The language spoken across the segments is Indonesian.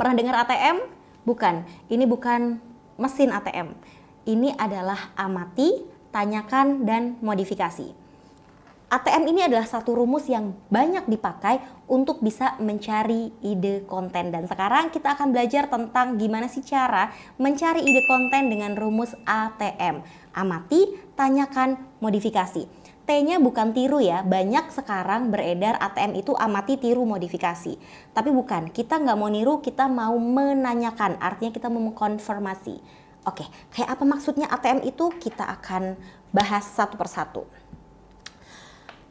pernah dengar ATM? Bukan, ini bukan mesin ATM. Ini adalah amati, tanyakan, dan modifikasi. ATM ini adalah satu rumus yang banyak dipakai untuk bisa mencari ide konten. Dan sekarang kita akan belajar tentang gimana sih cara mencari ide konten dengan rumus ATM. Amati, tanyakan, modifikasi. T-nya bukan tiru ya, banyak sekarang beredar ATM itu amati, tiru, modifikasi. Tapi bukan, kita nggak mau niru, kita mau menanyakan, artinya kita mau mengkonfirmasi. Oke, kayak apa maksudnya ATM itu? Kita akan bahas satu persatu.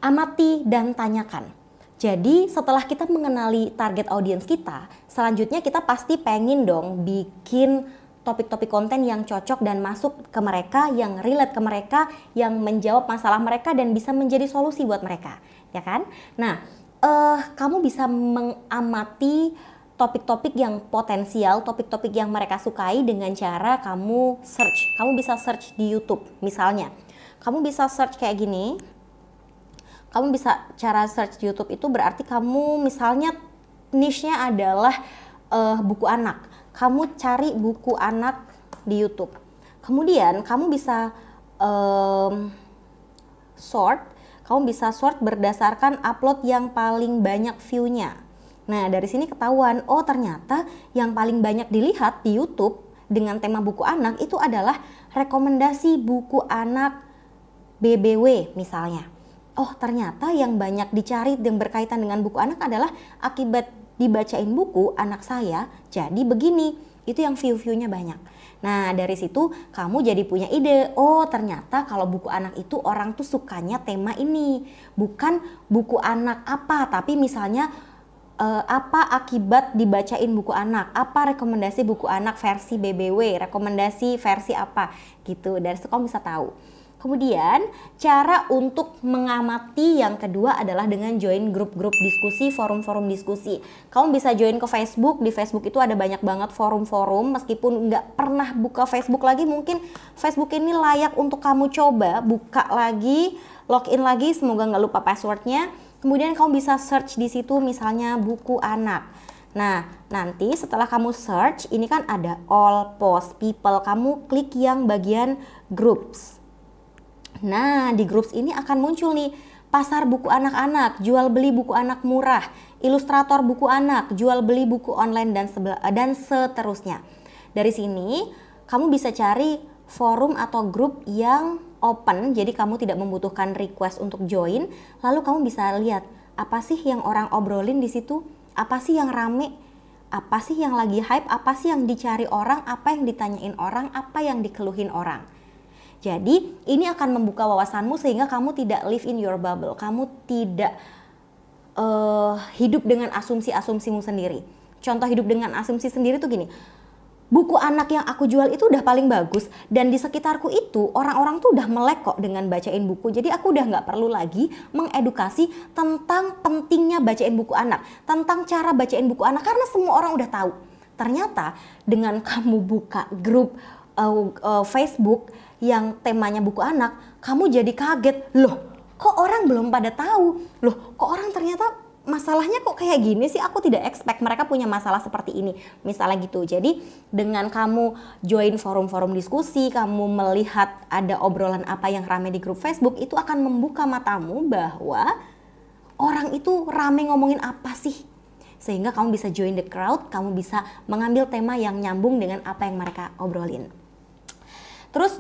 Amati dan tanyakan. Jadi setelah kita mengenali target audiens kita, selanjutnya kita pasti pengen dong bikin topik-topik konten yang cocok dan masuk ke mereka, yang relate ke mereka, yang menjawab masalah mereka dan bisa menjadi solusi buat mereka, ya kan? Nah, kamu bisa mengamati topik-topik yang potensial, topik-topik yang mereka sukai dengan cara kamu search. Kamu bisa search di YouTube misalnya. Kamu bisa search kayak gini. Kamu bisa cara search di YouTube itu berarti kamu misalnya niche-nya adalah buku anak. Kamu cari buku anak di YouTube. Kemudian kamu bisa sort. Kamu bisa sort berdasarkan upload yang paling banyak view-nya. Nah, dari sini ketahuan, oh ternyata yang paling banyak dilihat di YouTube dengan tema buku anak itu adalah rekomendasi buku anak BBW misalnya. Oh ternyata yang banyak dicari dan berkaitan dengan buku anak adalah akibat dibacain buku anak saya jadi begini. Itu yang view-viewnya banyak. Nah dari situ kamu jadi punya ide. Oh ternyata kalau buku anak itu orang tuh sukanya tema ini. Bukan buku anak apa, tapi misalnya apa akibat dibacain buku anak, apa rekomendasi buku anak versi BBW, rekomendasi versi apa gitu. Dari situ kamu bisa tahu. Kemudian cara untuk mengamati yang kedua adalah dengan join grup-grup diskusi, forum-forum diskusi. Kamu bisa join ke Facebook, di Facebook itu ada banyak banget forum-forum. Meskipun nggak pernah buka Facebook lagi, mungkin Facebook ini layak untuk kamu coba buka lagi, login lagi, semoga nggak lupa passwordnya. Kemudian kamu bisa search di situ misalnya buku anak. Nah, nanti setelah kamu search, ini kan ada all post people, kamu klik yang bagian groups. Nah, di groups ini akan muncul nih pasar buku anak-anak, jual beli buku anak murah, ilustrator buku anak, jual beli buku online dan seterusnya. Dari sini kamu bisa cari forum atau grup yang open, jadi kamu tidak membutuhkan request untuk join. Lalu kamu bisa lihat apa sih yang orang obrolin di situ, apa sih yang rame, apa sih yang lagi hype, apa sih yang dicari orang, apa yang ditanyain orang, apa yang dikeluhin orang. Jadi ini akan membuka wawasanmu sehingga kamu tidak live in your bubble. Kamu tidak hidup dengan asumsi-asumsimu sendiri. Contoh hidup dengan asumsi sendiri tuh gini. Buku anak yang aku jual itu udah paling bagus. Dan di sekitarku itu orang-orang tuh udah melek kok dengan bacain buku. Jadi aku udah gak perlu lagi mengedukasi tentang pentingnya bacain buku anak. Tentang cara bacain buku anak. Karena semua orang udah tahu. Ternyata dengan kamu buka grup Facebook yang temanya buku anak, kamu jadi kaget, loh kok orang belum pada tahu, loh kok orang ternyata masalahnya kok kayak gini sih, aku tidak expect mereka punya masalah seperti ini, misalnya gitu. Jadi dengan kamu join forum-forum diskusi, kamu melihat ada obrolan apa yang rame di grup Facebook, itu akan membuka matamu bahwa orang itu rame ngomongin apa sih, sehingga kamu bisa join the crowd, kamu bisa mengambil tema yang nyambung dengan apa yang mereka obrolin. Terus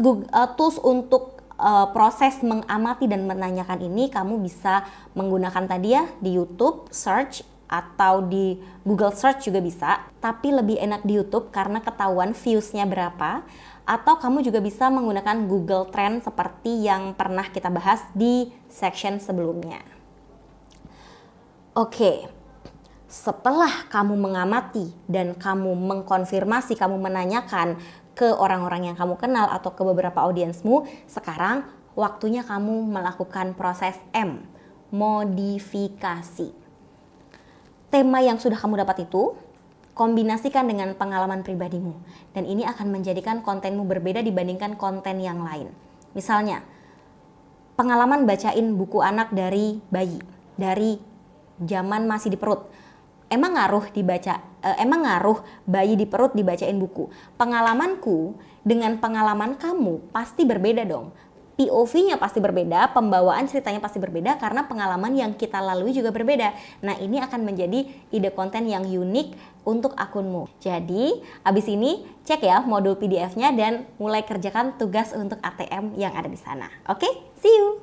tools untuk proses mengamati dan menanyakan ini kamu bisa menggunakan tadi ya di YouTube search atau di Google search juga bisa. Tapi lebih enak di YouTube karena ketahuan viewsnya berapa. Atau kamu juga bisa menggunakan Google Trend seperti yang pernah kita bahas di section sebelumnya. Oke. Setelah kamu mengamati dan kamu mengkonfirmasi, kamu menanyakan ke orang-orang yang kamu kenal atau ke beberapa audiensmu, sekarang waktunya kamu melakukan proses M, modifikasi. Tema yang sudah kamu dapat itu, kombinasikan dengan pengalaman pribadimu. Dan ini akan menjadikan kontenmu berbeda dibandingkan konten yang lain. Misalnya, pengalaman bacain buku anak dari bayi, dari zaman masih di perut. Emang ngaruh emang ngaruh bayi di perut dibacain buku? Pengalamanku dengan pengalaman kamu pasti berbeda dong. POV-nya pasti berbeda, pembawaan ceritanya pasti berbeda karena pengalaman yang kita lalui juga berbeda. Nah, ini akan menjadi ide konten yang unik untuk akunmu. Jadi, abis ini cek ya modul PDF-nya dan mulai kerjakan tugas untuk ATM yang ada di sana. Oke, see you!